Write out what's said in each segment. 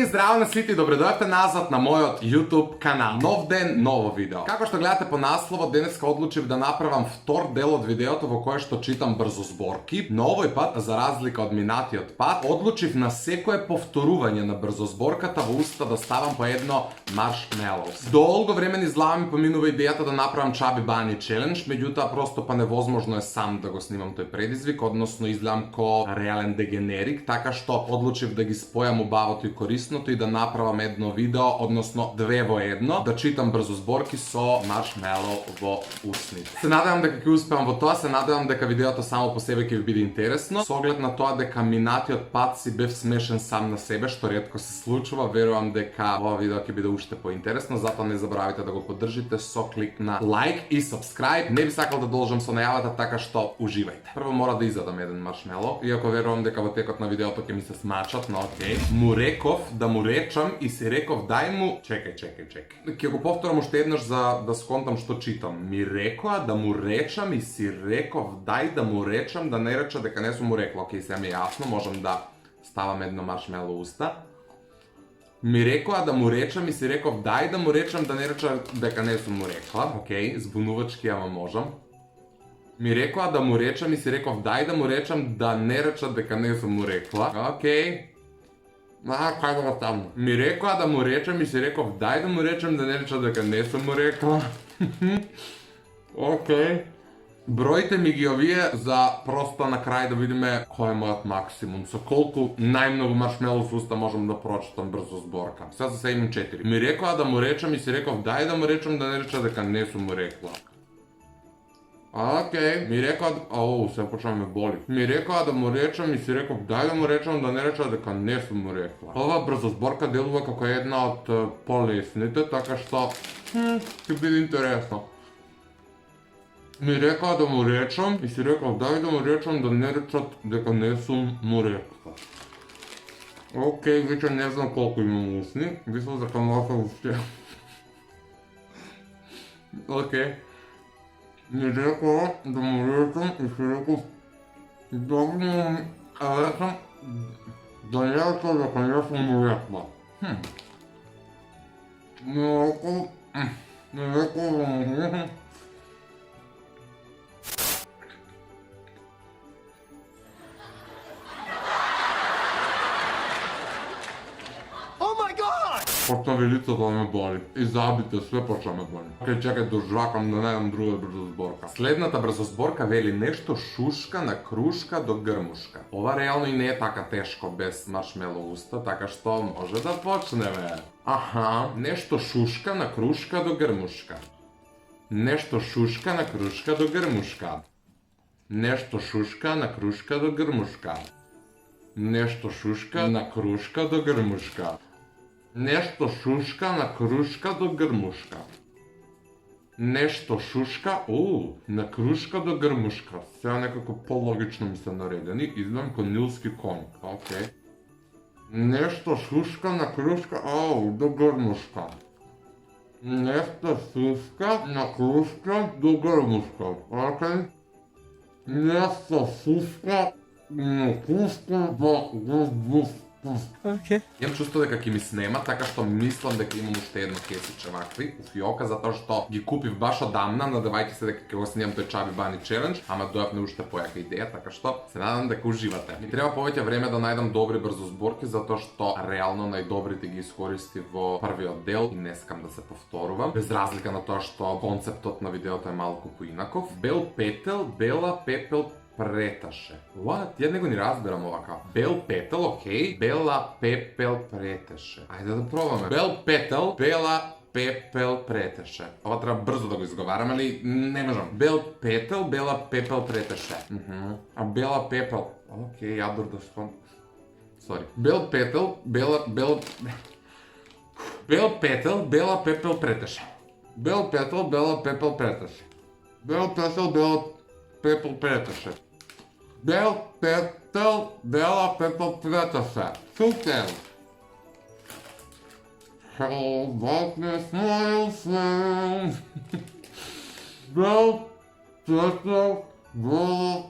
zdravo na sviti, dobrodošli nazad na moj YouTube kanal. Nov den, novo video. Kako što gledate po naslovu, deneska odlučив da napravam vtor del od videota vo koje što čitam brzozborki. No ovoj pat, za razlika od minati od pat, odlučiv na sekoje povtoruvanje na brzozborkata v usta da stavam po jedno marshmallows. Dolgo vremen izglava mi pominuva idejata da napravam Chubby Bunny challenge, međutim prosto pa nevozmožno je sam da go snimam toj predizvik, odnosno izgledam ko realen degenerik, taka što odlučiv da gi spojam u bavotu i korisnotu i da napravam jedno video, odnosno dve vo jedno, da čitam brzozborki so marshmallow vo usnici. Se nadam da kak uspevam vo to, se nadam da ka videoto samo po sebi ki bi bili interesno. S ogled na to da ka minati od pat si bev smešen sam na sebe, što rijetko se slučava, verujem da ka ova video ki bude ušte po interesno, zato ne zaboravite da go podržite, so klik na like i subscribe. Ne bi sakal da dolžam so najavata, taka što uživajte. Prvo mora da izadam jedan marshmallow, iako verujem da ka vo tekot na videoto ke mi se smačat, no okej. Mu rekov da mu rečam i si rekov daj mu... Čekaj. Kje go povtoram ošte jednoš da skontam što čitam. Mi rekao da mu rečam i si rekov daj da mu rečam da ne reča deka ne su mu rekla. Okej, sve mi je jasno, možem da stavam jedno marshmallow u usta. Mi rekao da mu rečam i si rekov daj da mu rečam da ne reča deka ne su mu rekla. Okej, zbunuvački ja vam možem. Mi rekao da mu rečam i si rekov daj da mu rečam da ne reča deka ne su mu rekla. Okej. Kaj da ga stavno? Mi rekao da mu rečem i si rekov daj da mu rečem da ne reča deka ne su mu rekla. Okej. Brojite mi gi ovije za prosto na kraj da vidime koji je mojat maksimum. Sa koliko najmnogo marshmallow s usta možem da pročitam brzo zborka. Sad za sve imam 4. Mi rekao da mu rečem i si rekov daj da mu rečem da ne reča deka ne su mu rekla. Okej, mi rekao da... sve počeo me boli. Mi rekao da mu rečem i si rekao daj da mu rečem da ne reča deka ne su mu rekla. Ova brzozborka deluje kako je jedna od polesnite, taka što... će biti interesno. Mi rekao da mu rečem i si rekao daj da mu rečem da ne reča deka ne su mu rekla. Okej, više ne znam koliko imam usni. Mislim da kam ovako uspije. Okej. Mi rekao da mu rečem i si rekao dobro mu rečem da ne reča deka ne su mu rekla. Mi rekao da mu rečem... Počne velica da me boli. I zabite, sve počne me boli. Okej, čekaj, dožakam da nemam druga brzozborka. Slednata brzozborka veli nešto šuška na kruška do grmuška. Ova realno i ne je taka teško bez marshmallow usta, taka što može da počneme. Aha, nešto šuška na kruška do grmuška. Nešto šuška na kruška do grmuška. Nešto šuška na kruška do grmuška. Nešto šuška na kruška do grmuška. Nešto šuška na kruška do grmuška. Nešto šuška, na kruška do grmuška. Sve nekako pologično mi se naredeni. Izgledam ko nilski konj. Okej. Nešto šuška na kruška, do grmuška. Nešto šuška na kruška do grmuška. Okej. Nešto šuška na kruška do grmuška. Okay. Imam čustvo da kak mi snema, taka što mislim da imam ušte jedno kesić ovakvi u fioka, zato što gi kupiv baš odamna, nadavajte se da kako snimam toj Chubby Bunny challenge, ama dojapne ušte pojaka ideja, taka što se nadam da uživate. Mi treba poveća vreme da najdam dobre brzozborke, zato što realno najdobrite gi iskoristi vo prvi oddel i ne skam da se povtoruvam. Bez razlika na to što konceptot na videota je malko poinakov. Bel petel, bela pepel pretaše. What? Ja nego ni razberam ovakav. Bel petel, okej. Bela pepel preteše. Ajde da probame. Bel petel, bela pepel preteše. Ovo treba brzo da go izgovaram, ali ne možem. Bel petel, bela pepel preteše. A bela pepel... Okej, ja dur da skon... Sorry. Bel petel, bela... Bel petel, bela pepel preteše. Bel petel, bela pepel preteše. Bel petel, bela pepel preteše. Bel petel, bela pepel preteše. Super! Hello, darkness, my old friend. Bel petel, bela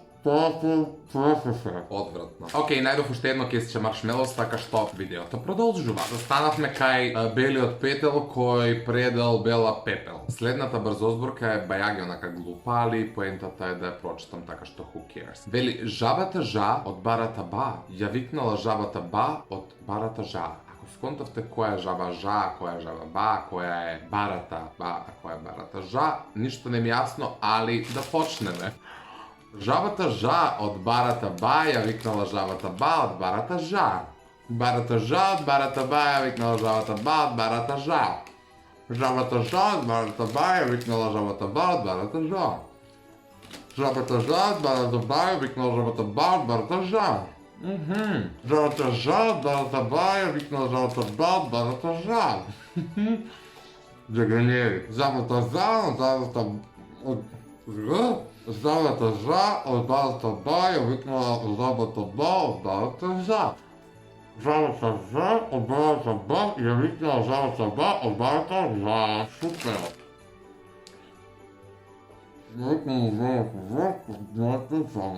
Одвратно. Океј, најдов уште едно кесче маршмелоус, така што видеото продолжува. Застанавме кај белиот петел кој предал бела пепел. Следната брзозборка е бајаги онака глупа, али поентата е да ја прочитам така што who cares. Вели, жабата жа од барата ба, ја викнала жабата ба од барата жа. Ако сконтавте која е жаба жа, која е жаба ба, која е барата ба, а која е барата жа, ништо не ми јасно, али да почнеме. Жабата жа од барата ба ја викнала жабата ба од барата жа. Барата жа од барата ба ја викнала жабата ба од барата жа. Жабата жа од барата ба ја викнала жабата ба од барата жа. Жабата жа од барата ба ја викнала жабата ба од барата жа. Жабата жа од барата ба ја викнала жабата ба од барата жа. Джаганери. Жабата жа од барата од жабата жа од барата ба ја викнала жабата ба од барата жа. Жабата жа од барата ба ја викнала жабата ба од барата жа. Супер! Ја викнала жабата жа од барата жа.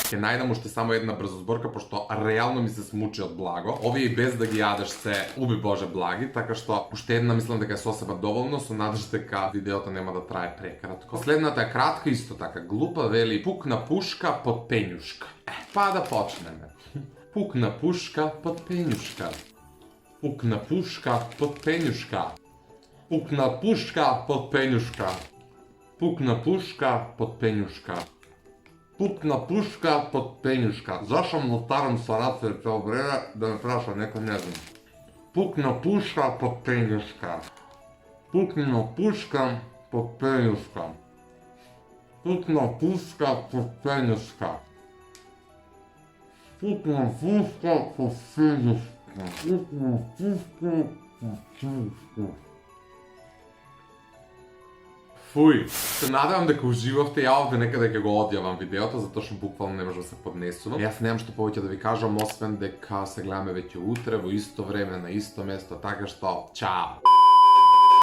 Ќе најдам уште само една брзозборка, пошто реално ми се смучи од благо. Овие и без да ги јадеш се уби боже благи, така што уште една мислам дека е сосеба доволно, со надеж дека видеото нема да трае прекратко. Последната е кратка, исто така глупа, вели пукна пушка под пењушка. Па да почнеме. Пукна пушка под пењушка. Пукна пушка под пењушка. Пукна пушка под пењушка. Пукна пушка под пењушка. Пукна пушка под пењушка. Зашо му старам со раце цел време да ме праша некој не знам. Пукна пушка под пењушка. Пукна пушка под пењушка. Пукна пушка под пењушка. Пукна пушка под пењушка. Пукна пушка под пењушка. Фуј, се надевам дека уживавте, ја овде некаде ќе го одјавам видеото, затоа што буквално не можам да се поднесувам. Јас немам што повеќе да ви кажам, освен дека се гледаме веќе утре, во исто време, на исто место, така што, чао!